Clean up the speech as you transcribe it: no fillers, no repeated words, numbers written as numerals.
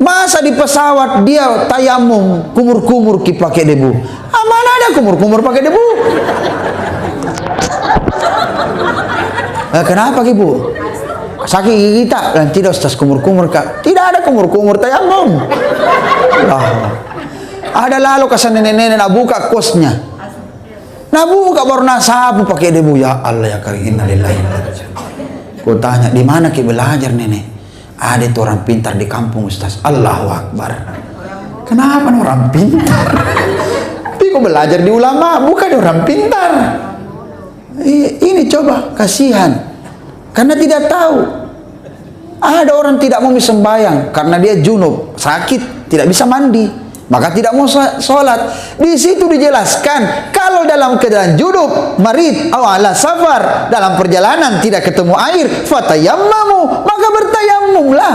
Masa di pesawat dia tayamum, kumur-kumur ki pakai debu. Mana ada kumur-kumur pakai debu? Kenapa ibu? Sakit gigi tak? Dan tidak Ustaz, kumur-kumur kak. Tidak ada kumur-kumur tayamum. Ada lalu kesan nenek-nenek nak buka kosnya. Nak buka baru nak sapu pakai debu. Ya Allah ya karim, innalillahi. Ku tanya, di mana ki belajar nenek? Ada itu orang pintar di kampung Ustaz. Allahu Akbar. Kenapa orang pintar? Tapi kok belajar di ulama, bukan orang pintar. Ini coba, kasihan. Karena tidak tahu. Ada orang tidak mau sembahyang karena dia junub, sakit, tidak bisa mandi, maka tidak mau sholat. Di situ dijelaskan kalau dalam keadaan junub, marid, ala safar, dalam perjalanan tidak ketemu air, fatayammamu, maka bertayamumlah.